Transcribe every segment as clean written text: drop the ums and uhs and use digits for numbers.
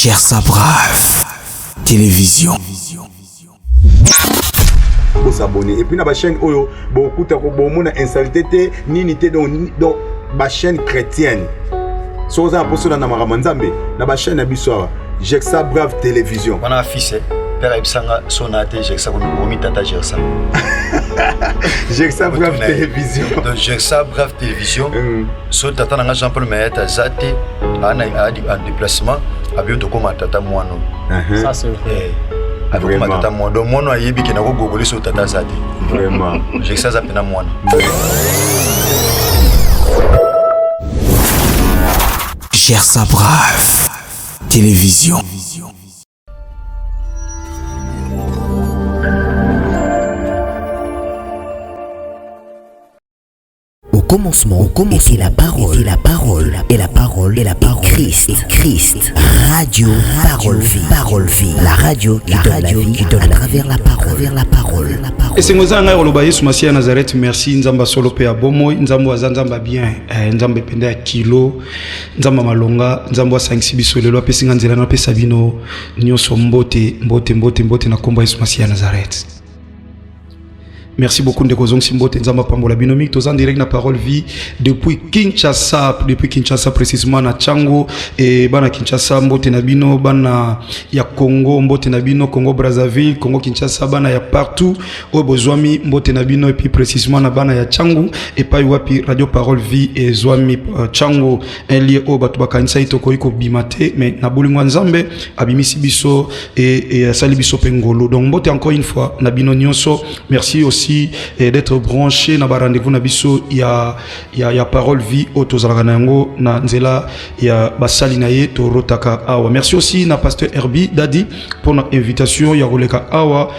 Cher Sabraf, télévision. Vous s'abonner et puis na ba chaîne oyo beaucoup ta ko bon mona insalité ninité donc ba chaîne chrétienne. So za poso na maramanzambe na ba chaîne abiso Cher Sabraf télévision. On a fils père Ibsanga sonate Cher Sabraf komi tata Cher Sabraf. Cher Sabraf télévision. Donc Cher Sabraf télévision. So tata na Jean-Paul Mayeta zate ana en déplacement abio to koma tata mwano. Ça c'est vrai. Avec ma tata mwano. Donc mwano ayebi ke na ko gogoli so tata zate. Vraiment. Cher Sabraf pena mwano. Cher Sabraf, télévision. Au commencement, était la parole, et la parole, Christ. Radio, parole vie, la radio qui donne la vie, à travers la parole. Et c'est moi Zanga Oloba Yesu Masia Nazareth, merci Nzamba solo pe abomo, Nzamba Zanzamba bien, Nzamba pende ya kilo, Nzamba malonga, Nzamba 5 biso lelo pe singa nzela na pe sabino nyoso mbote na komba Yesu Masia Nazareth. Merci beaucoup de Kozong Simbote Nzamba Pambola Binomique, tous en direct na parole vie depuis Kinshasa précisément na Tchango et bana Kinshasa Mbote Nabino bana ya Congo Mbote Nabino Congo Brazzaville Congo Kinshasa bana ya partout au Bozwami Mbote Nabino et puis précisément na bana ya Tchango et pas wapi radio parole vie et Zwami Tchango un lieu au Batuba Kanisa itoko iko bimate mais na bolingo Nzambe abimisi biso et sali biso pengolo donc Mbote encore une fois Nabino nyonso merci aussi et d'être branché na ba rendez-vous na biso ya parole vie otozalaka yango na nzela ya basali na ye to rotaka awa. Merci aussi na pasteur Herbie Dadi pour notre invitation ya roleka awa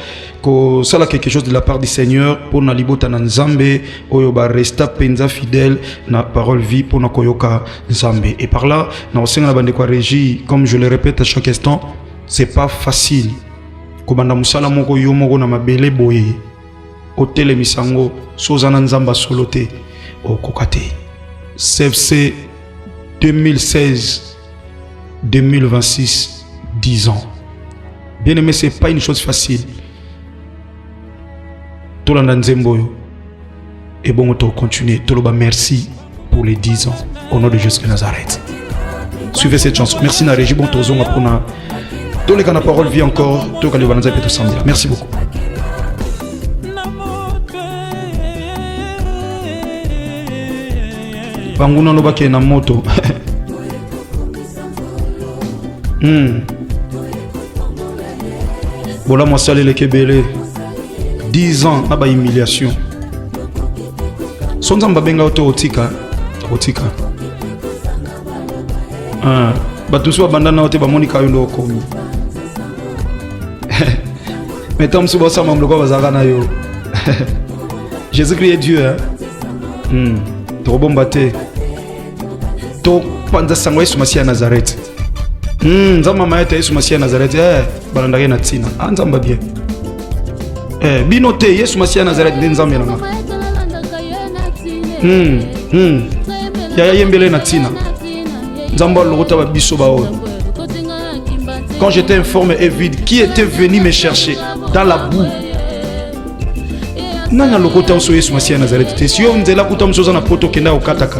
ko sala quelque chose de la part du Seigneur pour na libota na Nzambe oyo ba resta penza fidèle na parole vie pour na koyoka Nzambe et par là na osenga na bande kwa régie comme je le répète à chaque instant c'est pas facile ko banda musala moko yo moko na mabele boye Hôtel Misango, Sozana Nzamba Solote, au Kokate. CFC 2016-2026, 10 ans. Bien aimé, ce n'est pas une chose facile. Tout le monde et bon, on va continuer. Tout le monde, merci pour les 10 ans. Au nom de Jésus de Nazareth. Suivez cette chanson. Merci, na régie. Bon, tout le monde, tous les cas, la parole vie encore. Tout le monde, merci beaucoup. Banguna no bake na moto. Bola moi salé le kebele. 10 ans na ba humiliation. Sonzamba benga auto otika. Batusu bandana ote ba Monica yondo komi. Metam suba sama mloko bazaka na yo. Jésus-Christ est Dieu hein. Tobombate. To panza sangwa Yesu Masia Nazareth. Nzamba maeta Yesu Masia Nazareth balandake na tina. Nzamba bien. Binote Yesu Masia Nazareth nzambe nanga. Ya yembele na tina. Nzamba lokota ba biso ba o. Quand j'étais informé et vide, qui était venu me chercher dans la boue? Nana lokota oso Yesu Masia Nazareth. Te si yo nzela kuta msoza na poto kenda okataka.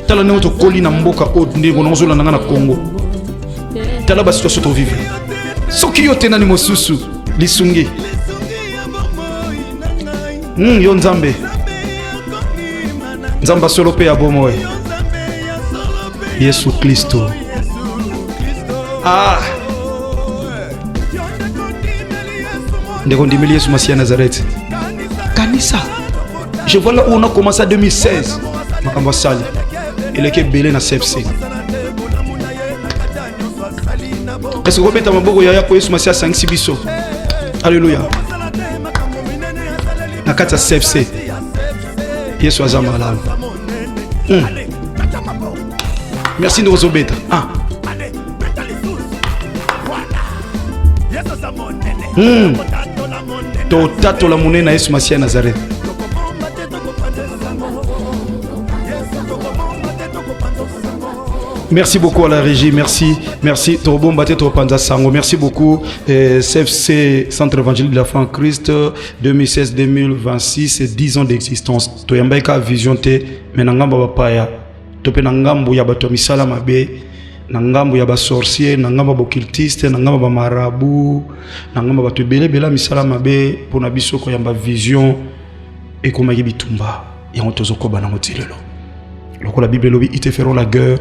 Tala ne oto koli na mboka o ndeko nozola nanga na Congo. Tala ba situation to vivre. Soki yo tena ni mosusu lisungi. Yo Nzambe. Nzamba solo pe ya bomo we. Yesu Kristo. Ndeko ndimeli Yesu Masia Nazareth. Kanisa. Je vois là où on a commencé en 2016. Makamba sali. Il est belé na CFC. Est-ce que vous mettez ma bogo ya pour Yesu Masia 5 biso? Alléluia. Na kata CFC. Yesu azama la. Merci de vous obéir. Tato la monnaie na Yesu Masia Nazareth. Merci beaucoup à la régie, merci. Tobo Mbate Topanza Sango, merci beaucoup. CFC, Centre Évangélique de la foi en Christ, 2016-2026, 10 ans d'existence. Toyambaika vision te, mais nangamba bapaya. Tope nangambo ya bato misala mabe, nangambo ya ba sorcier, nangamba bokiltiste, nangamba ba marabu, nangamba bato bela misala mabe, pona biso ko yamba vision et koma yibitumba. Ya ontozoko bana motilelo. Donc la Bible dit, ils te feront la guerre,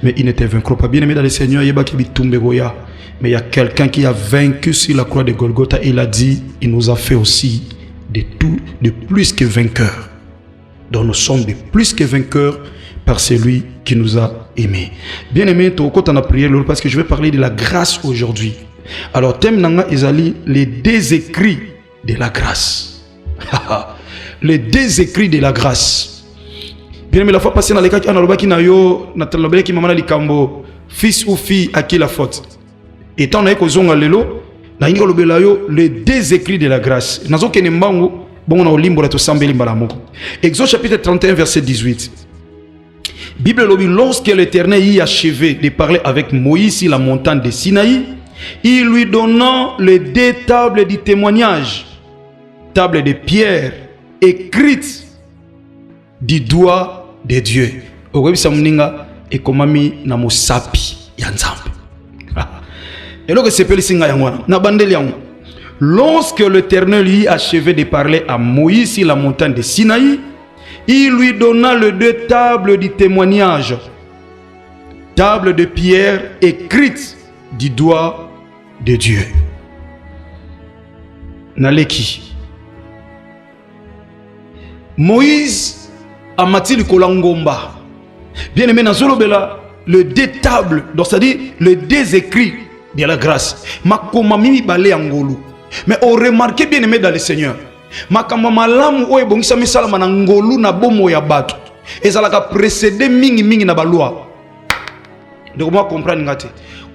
mais ils ne te vaincront pas. Bien aimé dans le Seigneur, il y a qui bitumbe goya. Mais il y a quelqu'un qui a vaincu sur la croix de Golgotha. Il a dit, il nous a fait aussi de plus que vainqueurs. Donc nous sommes de plus que vainqueurs par celui qui nous a aimés. Bien aimé, quand on a prié, parce que je vais parler de la grâce aujourd'hui. Alors, thème nanga ezali les deux écrits de la grâce. Les deux écrits de la grâce. Bien aimé, la fois passée, dans les cas qui maman likambo, fils ou fille à qui la faute. Et tant que zonga lelo, na inga lobela yo les deux écrits de la grâce. Nazo kene mbango, bon on a olimbo la to sambeli mbalamoko. Exode chapitre 31 verset 18. Bible lobi, lorsque l'Éternel y achevé de parler avec Moïse sur la montagne de Sinaï, il lui donna les deux tables du témoignage, tables de pierre écrites du doigt de Dieu. Owebi samuninga ekomami na mosapi ya nzambe. Eloko sepeli singa yangwana na bandeli yango. Lorsque l'Éternel y achevé de parler à Moïse sur la montagne de Sinaï, il lui donna les deux tables du témoignage, tables de pierre écrites du doigt de Dieu. Naleki. Moïse a mati kolangomba. Bien aimé nazolobela le deux tables, donc c'est-à-dire le deux écrits de la grâce. Makoma mimi balé angolu. Mais on remarque bien aimé dans le Seigneur. Makamba malamu oye bongisa misala manangolu na bomo ya bato. Ezalaka précédé mingi na baloi. Donc moi comprendre ngate.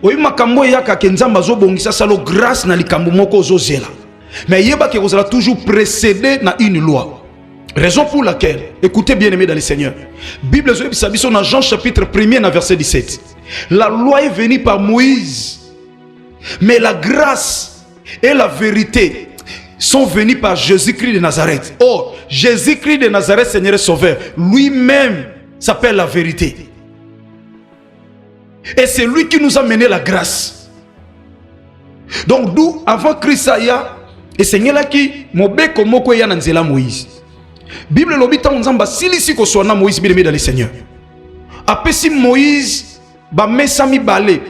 Oyi makambo yaka kenzamba zo bongisa salo grâce na likambo moko zo zela. Mais yeba ke ozala toujours précédé na une loi. Raison pour laquelle, écoutez bien aimé dans le Seigneur, Bible dans Jean chapitre 1er verset 17. La loi est venue par Moïse, mais la grâce et la vérité sont venues par Jésus-Christ de Nazareth. Oh, Jésus-Christ de Nazareth, Seigneur et Sauveur, lui-même s'appelle la vérité. Et c'est lui qui nous a mené la grâce. Donc d'où avant Christ aya et Seigneur là qui mobeko moko ya nanzela Moïse. Bible l'obita nzamba silisi ko sona Moïse bien dans le Seigneur. Apesi Moïse ba mesa mi balé.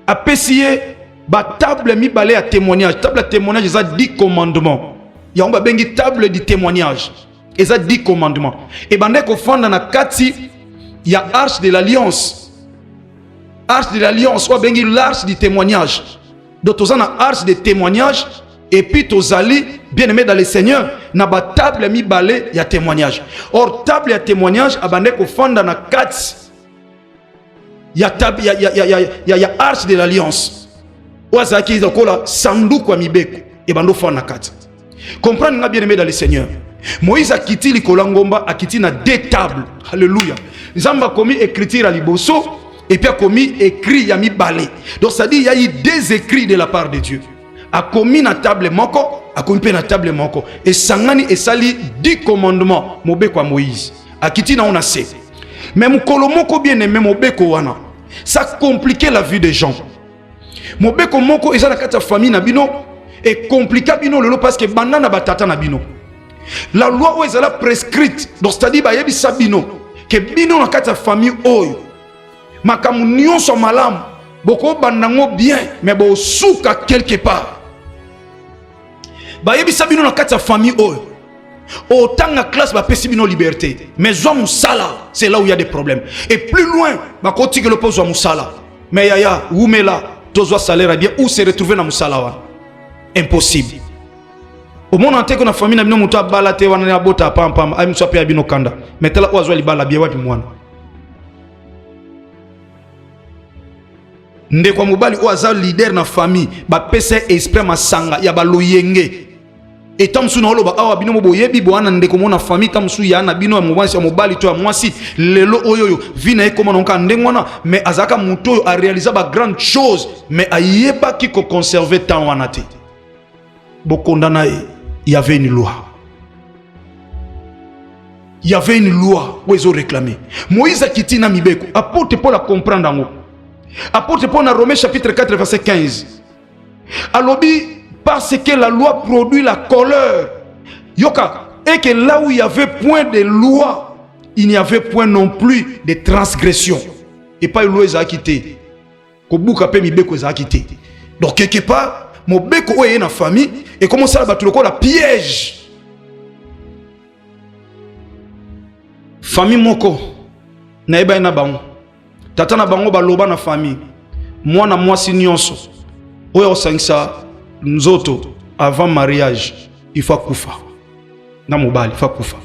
Apesi ba table mi balé à témoignage. Table à témoignage ça 10 commandements. Ya on ba bengi table du témoignage. Et ça 10 commandements. Et bande ko fanda na kati ya arche de l'alliance. Arche de l'alliance ou bengi l'arche du témoignage. Donc tozana arche de témoignage. Et puis tozali bien aimé dans le Seigneur na ba table mi balé ya témoignage. Or table ya témoignage abande ko fanda na kati ya table ya arche de l'alliance. Oza ki zokola sandu kwa mibeko e bando fanda kati. Comprendre nga bien aimé dans le Seigneur. Moïse a quitté li kolangomba a quitté na deux tables. Alléluia. Nzamba komi écriture à liboso et puis a commis écrit ya mi balé. Donc ça dit il y a eu deux écrits de la part de Dieu. A commis na table moko, a commis na table moko. Et sangani et sali 10 commandements mobe kwa Moïse. A kiti na on a se. Même kolomoko bien aimé mobeko wana. Ça compliquait la vie des gens. Mobeko moko eza na kata famille na bino et compliqué bino lelo parce que banana batata na bino. La loi est là prescrite. Donc c'est-à-dire ba yebi sabino que bino na kata famille oyo. Makamu nyonso malamu boko bandango bien mais bo souka quelque part. Ba yebi sabino na kati ya famille oyo autant la classe ba pesi bino liberté mais zo musala c'est là où il y a des problèmes et plus loin ba koti que le pose musala mais yaya oumela tozo salaire bien où se retrouver na musala wa impossible au monde entier que na famille na bino muta balate wana na bota pam pam ay musa pe bino kanda mais tela ozo libala bien wapi mwana nde kwa mobali oza leader na famille ba pese esprit masanga ya ba loyenge et tamsu na oloba awa bino boyebi boana ndeko mona famille tamsu ya na bino ya mwansi ya mobali to ya mwasi lelo oyoyo vina e koma nonka ndengwana mais azaka muto a réaliser ba grande chose mais ayeba ki ko conserver temps wana te bokondana il y avait une loi. Il y avait une loi où ils ont réclamé. Moïse a quitté Namibeko. Apporte pour la comprendre. Apporte pour la Romains chapitre 4 verset 15. Alobi parce que la loi produit la colère. Yoka et que là où il y avait point de loi, il n'y avait point non plus de transgression. Et pas une loi ils ont quitté. Kobuka pe Mibeko ils ont quitté. Donc quelque part mon beko est une famille et comment ça battre la piège. Famille moko na eba na bango tata na bango baloba na famille mwana mwasi nyonso oyo osangisa nzoto avant mariage il faut kufa na mobali il faut kufa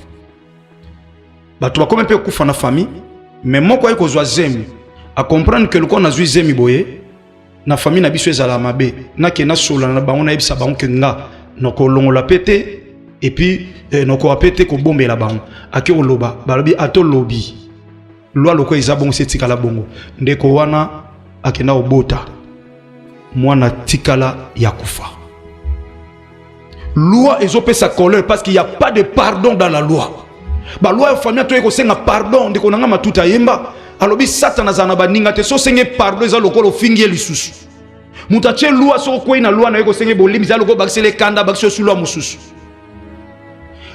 bato bakome pe kufa na famille mais moko ayiko zwa zemi a comprendre que le ko na zwi zemi boye na famille na biso ezala mabe na ke na sola na bango na ebisa bango ke nga noko longola pete et puis noko apete ko bombe la bango ake oloba balobi ato lobi loi loko ezabongo setikala bongo ndeko wana akena obota mwana tikala ya kufa loi ezopesa colère parce qu'il y a pas de pardon dans la loi ba loi ya famille to ekosenga pardon ndeko nanga matuta yemba alobi satana zana baninga te so senge pardon za lokolo fingi lisusu mutache loi so ko ina loi na ekosenge bolimi za loko bakisele kanda bakisho sulwa mususu.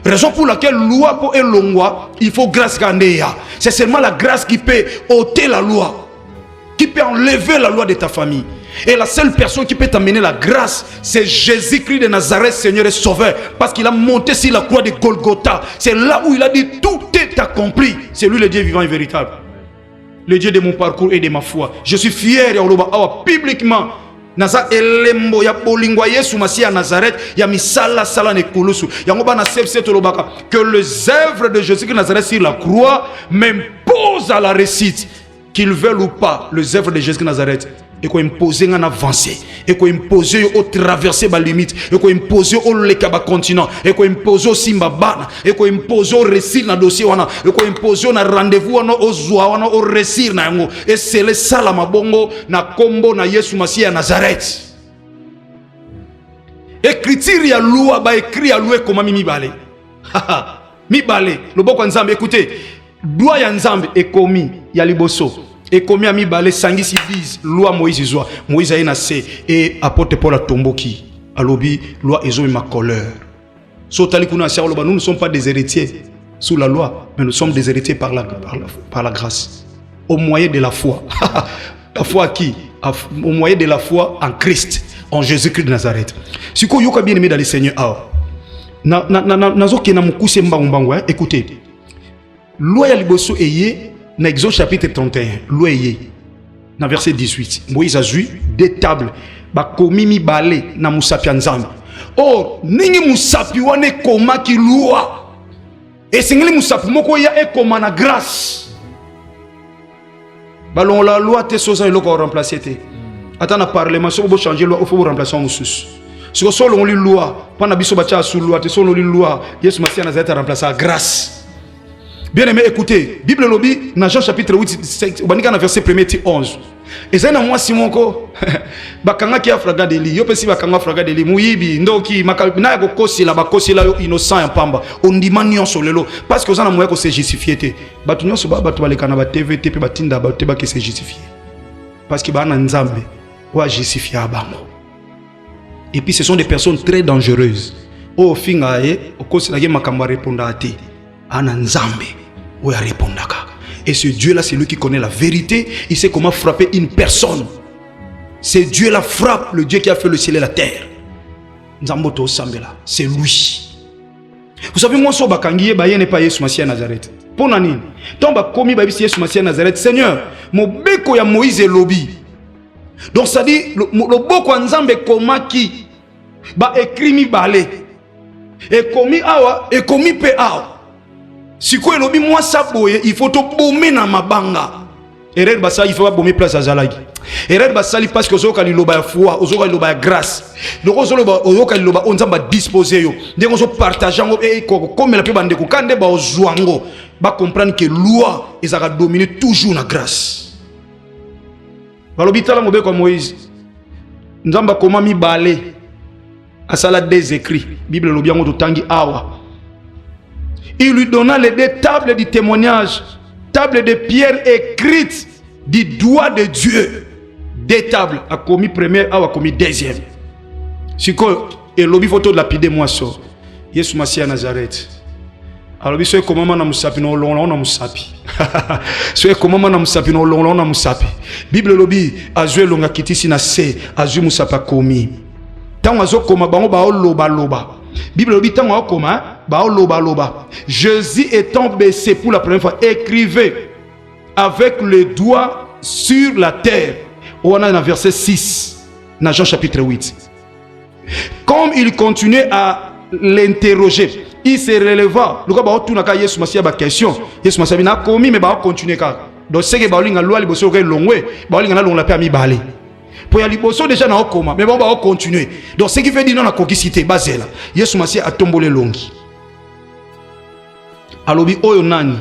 Raison pour laquelle loi pour elongwa, il faut grâce gandéa. C'est seulement la grâce qui peut ôter la loi, qui peut enlever la loi de ta famille. Et la seule personne qui peut t'amener la grâce, c'est Jésus-Christ de Nazareth, Seigneur et Sauveur. Parce qu'il a monté sur la croix de Golgotha. C'est là où il a dit tout est accompli. C'est lui le Dieu vivant et véritable. Le Dieu de mon parcours et de ma foi. Je suis fier publiquement. Naza elembo ya bolingwa Yesu Masi à Nazareth ya misala sala ne kulusu yango bana sepse tolobaka que les œuvres de Jésus de Nazareth sur la croix m'imposent à la réussite qu'ils veulent ou pas. Les œuvres de Jésus de Nazareth et qu'on impose en avancer et qu'on impose au traverser ba limite et qu'on impose au leka ba continent et qu'on impose au simba bana et qu'on impose au récit na dossier wana et qu'on impose na rendez-vous wana au zwa wana au récit na yango et c'est le sala mabongo na kombo na Yesu Masi à Nazareth. Écriture ya loi ba écrit ya loi comme mi balé mi balé le boko nzambe. Écoutez, loi ya nzambe est commis ya liboso et comme mi balé sangisi bise loi Moïse a nassé et apporte pour la tomboki alobi loi ezo ma colère so talikuna sia loba nous ne sommes pas des héritiers sous la loi mais nous sommes des héritiers par la grâce au moyen de la foi. La foi à qui? Au moyen de la foi en Christ, en Jésus-Christ de Nazareth. Si vous avez bien aimé dans le Seigneur, écoutez, loi ya liboso eye na Exode chapitre 31, loi eye na verset 18. Moïse a vu des tables ba komi mi balé na musapi nzambe. Or ningi musapi wane koma ki loi. Et singeli musapi moko ya e koma na grâce. Balon la loi te soza eloko remplacer te. Attends na parlement so bo changer loi, il faut remplacer en mususu. Si on solo li loi, pas na biso bacha sous loi, te solo li loi, Yesu Masi Nazareth remplacer à grâce. Bien aimé, écoutez, Bible lobby, dans Jean chapitre 8, on verset 1er 11. Et c'est moi Simonko, bakanga ki afraga deli, yo pesi bakanga afraga deli, muyibi, ndoki, na yako kosi la bakosi la yo innocent ya pamba, on dit manion sur le lot, parce que on a moyen ko se justifier te. Batu nyonso ba batu balekana ba TVT pe batinda ba te ba ke se justifier. Parce que ba na nzambe, wa justifier abango. Et puis ce sont des personnes très dangereuses. Au finga au kosi la ge makamba répondre à te. Ana nzambe ou ya répondaka. Et ce Dieu-là, c'est lui qui connaît la vérité. Il sait comment frapper une personne. C'est Dieu-là frappe, le Dieu qui a fait le ciel et la terre. Nzamboto Sambela, c'est lui. Vous savez, moi, so bakangiye ba yene pa Yesu Masi à Nazareth. Pour nani? Tant ba komi ba bisi Yesu Masi à Nazareth. Seigneur, mo beko ya Moïse lobi. Donc ça dit, le boko nzambe komaki ba écrit mi balé. Et komi awa, et komi pe awa. Si quoi lobi moi ça boye, il faut te bomber na mabanga. Erreur basa il faut pas bomber place à Zalagi. erreur basali parce que ozoka liloba ya foi ozoka liloba ya grâce donc ozoka liloba onzamba disposer yo ndenge ozo partager ngo comme la pe bandeko kande ba ozwango ba comprendre que loi ezaka dominer toujours na grâce balobi tala mobe kwa Moïse nzamba koma mibale asala des écrits Bible lobi yango totangi awa il lui donna les deux tables du témoignage tables de pierre écrites du doigt de Dieu. Des tables, a commis première, a commis deuxième. Si quoi, et lobby photo de lapider moi ça. Yesu Masia Nazareth. Alors, c'est comment on a musapi no long on a musapi. C'est comment on a musapi no long on a musapi. Bible lobby a joué longa kitisi na se a joué musapa komi. Tant azo koma bango ba loba loba. Bible lobby tant wa koma ba loba loba. Jésus étant baissé pour la première fois écrivait avec le doigt sur la terre. On a dans verset 6 dans Jean chapitre 8. Comme il continuait à l'interroger, il se releva. Le gars ba tout na ka Yesu Masia ba question. Yesu Masia na komi mais ba continuer ka. Donc c'est que ba linga loi liboso ke longwe, ba linga na long la pe ami balé. Pour y aller liboso déjà na okoma mais ba continuer. Donc ce qui fait dire non na kokisité bazela. Yesu Masia a tombolé longi. Alobi oyo nani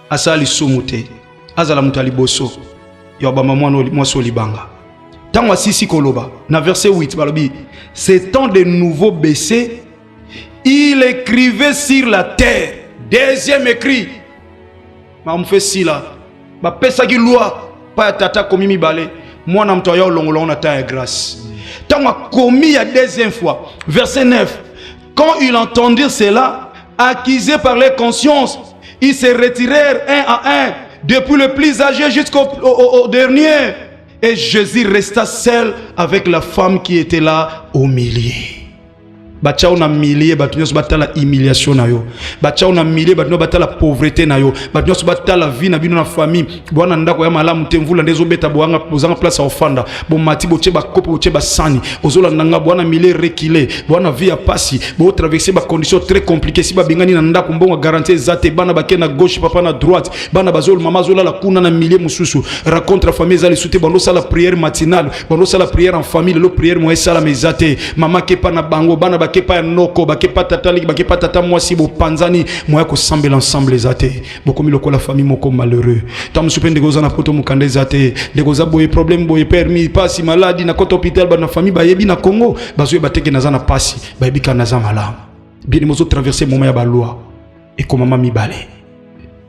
asali somote. Azala mutali boso. Yobama moi solibanga. Tant sisi koloba na verset 8 balobi c'est temps de nouveau baissé il écrivait sur la terre deuxième écrit ma me fait si là ba pesa ki loi pa tata komi mibale moi na mto ya longolo na ta grâce tant commis la deuxième fois verset 9 quand ils entendirent cela accusés par les consciences ils se retirèrent un à un depuis le plus âgé jusqu'au dernier. Et Jésus resta seul avec la femme qui était là au milieu. Bacha on a millier batunios batala humiliation na yo. Bacha on a millier batunios batala pauvreté na yo. Batunios batala vie na bino na famille. Bwana ndako ya malamu temvula ndezo beta boanga bozanga place ofanda. Bon mati boche ba kopo boche ba sani. Ozola nanga bwana millier reculé. Bwana vie a passi. Bo traverser ba conditions très compliquées si ba bingani na ndako mbonga garantie zate bana ba na gauche papa na droite. Bana bazol mama zola la kuna na millier mususu. Raconte la famille zali souté bando sala prière matinale. Bando sala prière en famille le prière mo sala mezate. Mama kepa na bango bana bakepa noko bakepa tatali bakepa tata mwasi bo panzani moya ko sambela ensemble zate bokomi lokola famille moko malheureux tam supende goza na poto mukande zate de goza boye problème boye permis pasi maladie na koto hôpital ba na famille ba yebi na Congo bazoye bateke na za na pasi ba yebi kana za malam bien mozo traverser moment ya ba loi et comme mama mibale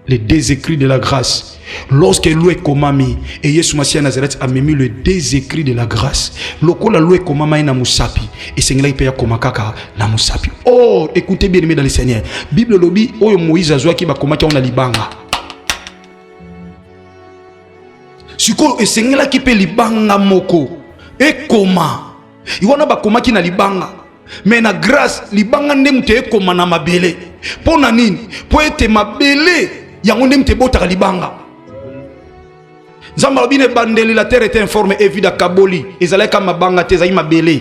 les deux écrits de la grâce. Lorsque loué komami et Yesu Masia Nazareth a mis le deux écrits de la grâce. Lokola loué komama na musapi et sengela ipeya komakaka na musapi. Oh, écoutez bien aimés dans le Seigneur. Bible lobi oyo Moïse azwa ki ba komaki on a libanga. Siko et sengela ki pe libanga moko. Et koma. Iwana ba komaki na libanga. Mais na grâce libanga ndemte e koma na mabele. Pona nini? Po ete mabele yango ndemte bota libanga. Zamba bine bandeli la terre était informée et vide à Kaboli. Ezaleka mabanga tezayi mabele.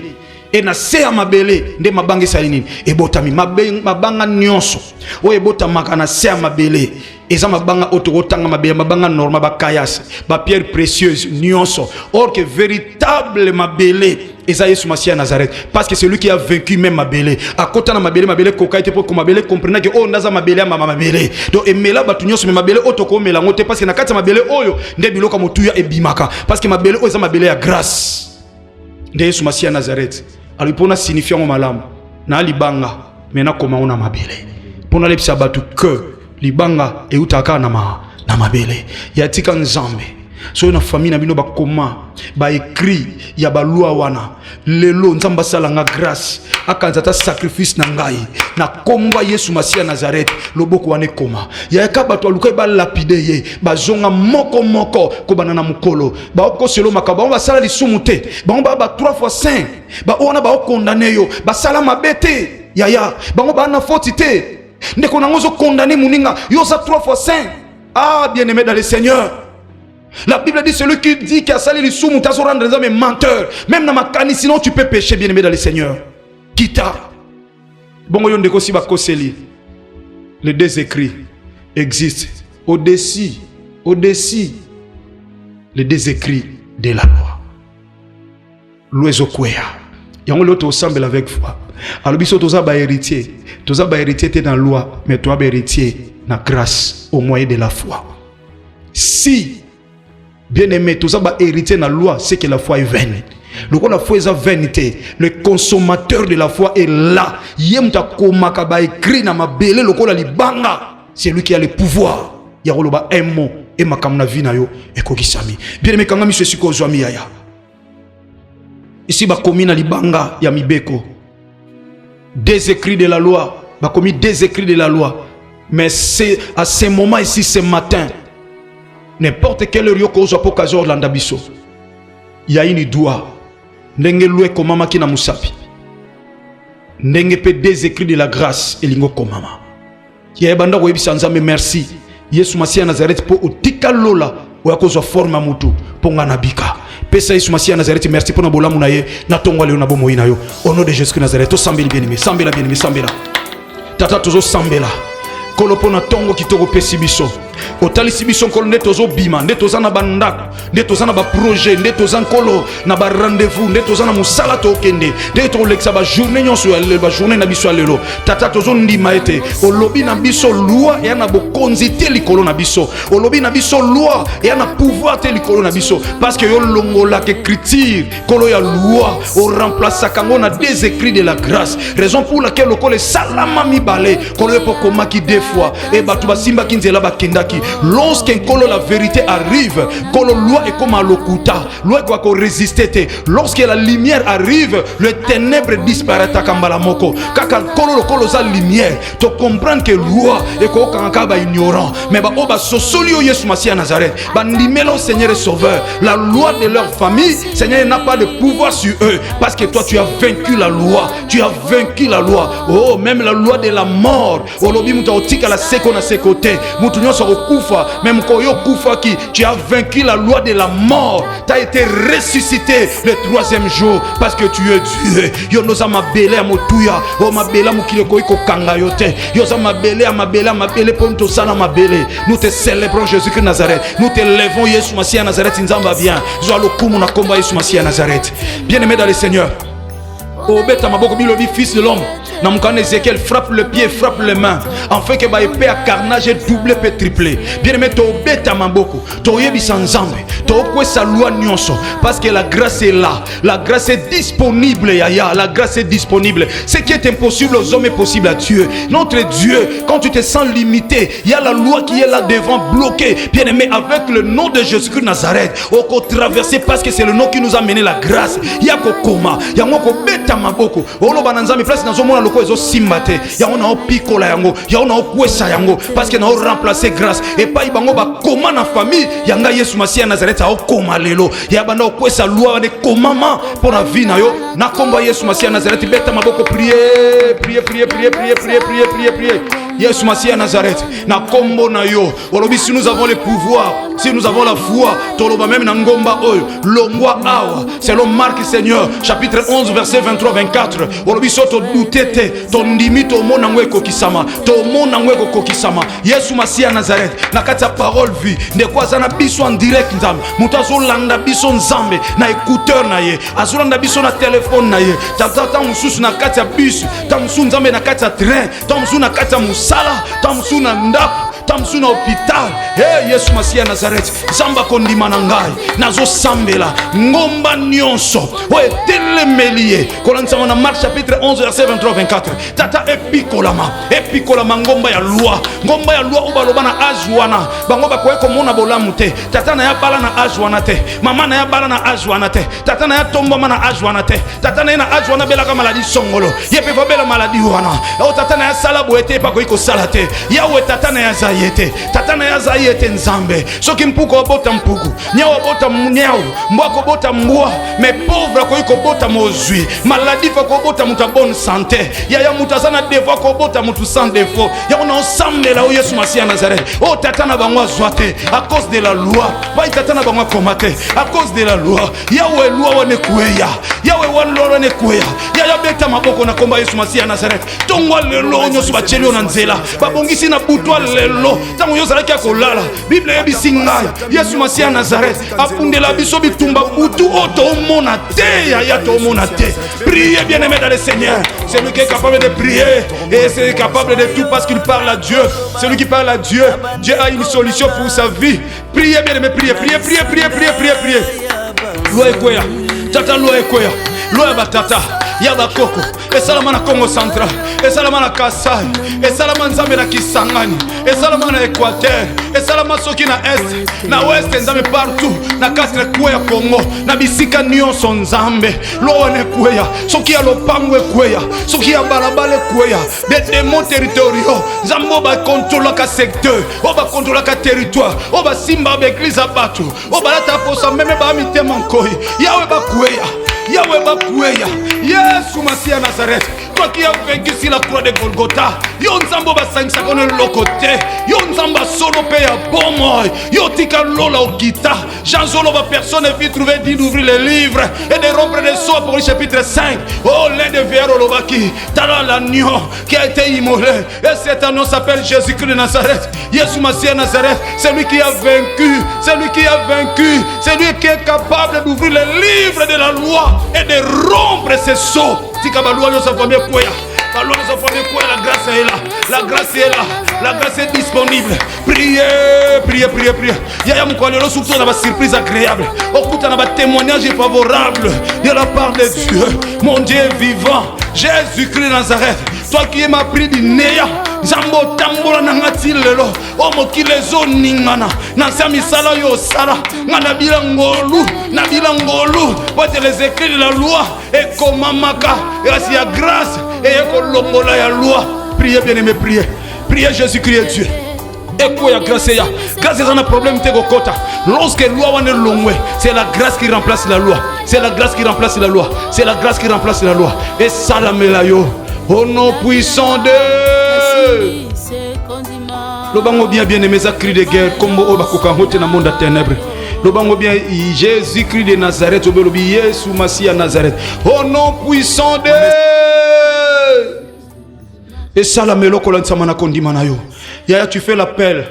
Et na se ya mabele nde mabanga salinini. E botami mabanga nyonso. O e botamaka na se ya mabele. Eza mabanga otokotanga mabele mabanga normal ba kayas, ba pierre précieuse nyonso. Or que véritable mabele Eza Yesu Masia Nazareth parce que c'est lui qui a vaincu même mabele. À côté na mabele koka était pour que mabele comprenne que oh naza mabele mama mabele. Donc emela batunyo so mabele otoko mela ngote parce que na kati mabele oyo nde biloko motuya ebimaka parce que mabele oyo eza mabele ya grâce. Nde Yesu Masia Nazareth alipona signifiant malamu na libanga mena koma ona mabele. Pona lepsa batu que libanga e utaka na mabele. Yatika nzambe. So na famille na bino ba koma ba écrit ya ba loi wana lelo nzamba sala nga grâce akanzata sacrifice na ngai na komba Yesu Masia Nazareth loboko wane koma ya ka bato aluka ba lapide ye ba zonga moko ko banana mukolo ba ko selo makaba ba sala lisumu te ba 3 fois 5 ba ona ba condamné yo ba sala mabete ya ba na faute te ndeko na ngozo condamné muninga yo za 3 fois 5 ah bien-aimé dans le Seigneur. La Bible dit celui qui dit qu'il a salé les sous, t'as rendre les hommes menteurs. Même dans ma canne, sinon tu peux pécher, bien aimé dans le Seigneur. Kita. Bon, yon de kosi ba koseli. Les deux écrits existent. Au-dessus, les deux écrits de la loi. loi ezokwea yango lelo tosambela avec foi alors biso toza ba héritier te dans loi mais toi ba héritier na grâce au moyen de la foi. Si bien aimé toza ba héritier na loi c'est que la foi est vaine. Le la foi est vanité. Le consommateur de la foi est là. Yemta komaka ba écrit na mabele lokola libanga. C'est lui qui a le pouvoir. Ya roloba un mot et makamna vina yo e kokisami. Bien aimé kanga miso siko zwami yaya. Ici ba komi na libanga ya mibeko. Des écrits de la loi, ba komi des écrits de la loi. Mais c'est à ce moment ici ce matin. N'importe quelle heure yoko zo po kazo landa biso. Ya ini doua. Ndenge loué komama ki na musapi. Ndenge pe des écrits de la grâce elingo komama. Ya banda ko yebisa nzambe merci. Yesu Masia Nazareth po otika lola oyakozwa forme ya mutu ponga nabika. Pesa Yesu Masia Nazareth merci pour na bolamu na ye na tongwa leo na bomoyi na yo. Au nom de Jésus Nazareth, to sambeli bien-aimé, sambela bien-aimé, sambela. Tata tozo sambela. Kolopo na tongo kitoko pesi biso. Otalisi biso nkolo nde tozo bima, nde toza na bandako, nde toza na ba projet, nde toza nkolo na ba rendez-vous, nde toza na musala tokende, nde tolekisa ba journée nyonso ya lelo, ba journée na biso ya lelo. Tata tozo ndima ete olobi na biso loi ya na bokonzi te likolo na biso. Olobi na biso loi ya na pouvoir te likolo na biso parce que yo longola ke écriture kolo ya loi o remplace kango na des écrits de la grâce. Raison pour laquelle lokole salama mibale kolo yo pokoma ki deux fois et batu basimba kinzela bakenda. Lorsqu'un kolo la vérité arrive, kolo loi est comme un lokuta, loi quoi qu'on résiste. Lorsque la lumière arrive, le ténèbre disparaît à Kambalamoko. Kaka kolo za lumière, tu comprends que loi est quoi quand ba ignorant. Mais ba oba sosolio Yesu Masia Nazareth, ba nimelo Seigneur et Sauveur. La loi de leur famille, Seigneur n'a pas de pouvoir sur eux parce que toi tu as vaincu la loi, tu as vaincu la loi. Oh même la loi de la mort. Olobi muta otika la seko na sekote. Mutu nyonso kufa, même koyo kufa qui tu as vaincu la loi de la mort, tu as été ressuscité le troisième jour parce que tu es Dieu. Yo noza mabele ya motuya, o mabele mukile ko iko kanga yote. Yo za mabele pour nous sana mabele. Nous te célébrons Jésus Christ Nazareth. Nous te levons Yesu Masia Nazareth nzamba bien. Zo lokumu na komba Yesu Masia Nazareth. Bien-aimé dans le Seigneur. O beta maboko bilobi fils de l'homme. Dans mon cas, Ézéchiel frappe le pied, frappe les mains, afin que ma épée à carnage doublé peut tripler. Bien aimé, tu obéis à Mamboko, tu obéis sans zambe, tu obéis sa loi nyonso, parce que la grâce est là, la grâce est disponible, yaya, la grâce est disponible. Ce qui est impossible aux hommes est possible à Dieu. Notre Dieu, quand tu te sens limité, il y a la loi qui est là devant, bloquée. Bien aimé, avec le nom de Jésus-Christ Nazareth, on peut traverser parce que c'est le nom qui nous a mené la grâce. Il y a Kokoma, il y a Mokobet à Mamboko, Olo Bananzami, place dans un monde. Ezo simbate ya ona opikola yango ya ona okwesa yango parce que na remplacer grâce et pas ibango ba koma na famille yanga Yesu Masia Nazareth a okoma lelo ya banda okwesa loi de komama pour la vie na yo na komba Yesu Masia Nazareth beta maboko prier Yesu Masia Nazareth na kombo na yo olobi si nous avons le pouvoir si nous avons la foi toloba même na ngomba oyo longwa awa selon Marc Seigneur chapitre 11 verset 23-24 olobi soto douter ton limite to mona ngweko kisama to mona ngweko kokisama Yesu Masia Nazareth na kati ya parole vie ndeko azana biso en direct nzambe mutu azolanda biso nzambe na écouteur na ye azolanda biso na téléphone na ye tata mususu na kati ya bus ta mususu nzambe na kati ya train ta mususu na kati ya musala ta mususu na ndako tamsu na hôpital. Hey Yesu Masia Nazareth zamba kondima na ngai nazo sambela ngomba nyonso o etelemelie kolantsama na Marc chapitre 11 verset 23-24 tata epikolama ngomba ya loi obaloba na azwana bango bakoye komona bolamu te tata na ya bala na azwana te mama na ya bala na azwana te tata na ya tombama na azwana te tata na ya azwana belaka maladi songolo yepe fa bela maladi wana o tata na ya sala boete pa ko iko sala te yawe tata na ya zayete tata na ya zayete nzambe soki mpuko bota mpuku nyawo bota mnyao mbwako bota mbwa mais pauvre ko iko bota mozui maladi fa ko bota muta bonne santé ya mutazana devoir ko bota mutu sans défaut ya on ensemble là où Yesu Masia Nazareth oh tata na bangwa zwate à cause de la loi pas tata na bangwa komate à cause de la loi yawe loi wane kueya yawe wane loi wane kueya ya beta maboko na komba Yesu Masia Nazareth tongwa lelo nyoso ba chelio na nzela babongisi na butwa lelo lelo tango yo zalaki kolala Bible yebisi ngai Yesu Masiya ya Nazareth apundela biso bitumba butu otomona te ya tomona te. Priez bien-aimé dans le Seigneur. C'est lui qui est capable de prier et c'est capable de tout parce qu'il parle à Dieu. Celui qui parle à Dieu, Dieu a une solution pour sa vie. Priez bien-aimé, priez. Loa ekweya, tata loa ekweya, loa batata, yaba koko, esalama na Congo Central, esalama na Kasai, esalama nzambe na Kisangani, esalama na Équateur, esalama soki na Est, na Ouest nzambe partout, na katre kweya Congo, na bisika nyonso nzambe, loa ekweya, soki ya lopango ekweya, soki ya balabala ekweya, des démons territoriaux, nzambe ba contrôler ka secteur, ba contrôler ka territoire, ba simba ba église abatu, ba lata posa meme ba mitema nkoi, Yahweh bakweya, Yesu Masiya ya Nazareth, toi qui as vaincu sur la croix de Golgotha, yo nzambo basangisa kono lokote, yo nzamba solo pe ya bomoy, yo tika lola okita, Jean Zolo va personne vit trouver dit d'ouvrir les livres et de rompre les sceaux pour le chapitre 5. Oh, l'un de Véro Lobaki, t'as l'agneau qui a été immolé, et cet agneau s'appelle Jésus-Christ de Nazareth, Yesu Masiya ya Nazareth, c'est lui qui a vaincu, c'est lui qui est capable d'ouvrir les livres de la loi et de rompre ses sceaux. Tika balua yo sa famille quoi? La grâce est là, la grâce est là, la grâce est disponible. Priez. Yaya mkwalelo surtout on a une surprise agréable. Okuta na ba témoignage favorable de la part de Dieu. Mon Dieu vivant, Jésus-Christ de Nazareth, toi qui es ma pris du néa, Zambo tambola na ngati lelo, o mokile zo ningana, na sami sala yo sala, na bilangolu, voici les écrits de la loi, et comme maka, grâce à grâce, et kolongola ya loi. Priez bien-aimé, priez Jésus-Christ est Dieu. Et quoi ya grâce ya? Grâce à un problème te kokota. Lorsque la loi wane longwe, c'est la grâce qui remplace la loi. C'est la grâce qui remplace la loi. C'est la grâce qui remplace la loi. Et salamela yo, au nom puissant de Lobango bien aimé ça cri de guerre comme oba kokangote na monde à ténèbres. Lobango bien Jésus-Christ de Nazareth, obelobi Yesu Masiya Nazareth. Au nom puissant de et salamelo kolansama na kondima na yo. Yaya, tu fais l'appel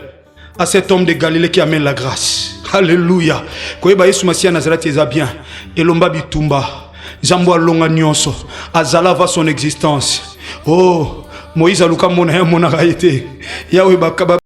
à cet homme de Galilée qui amène la grâce. Alléluia. Koyeba Yesu Masiya Nazareth eza bien. Elomba bitumba. Zambo alonga nyonso. Azala va son existence. Oh, Moïse aluka mona ya mona raité. Yahweh bakaba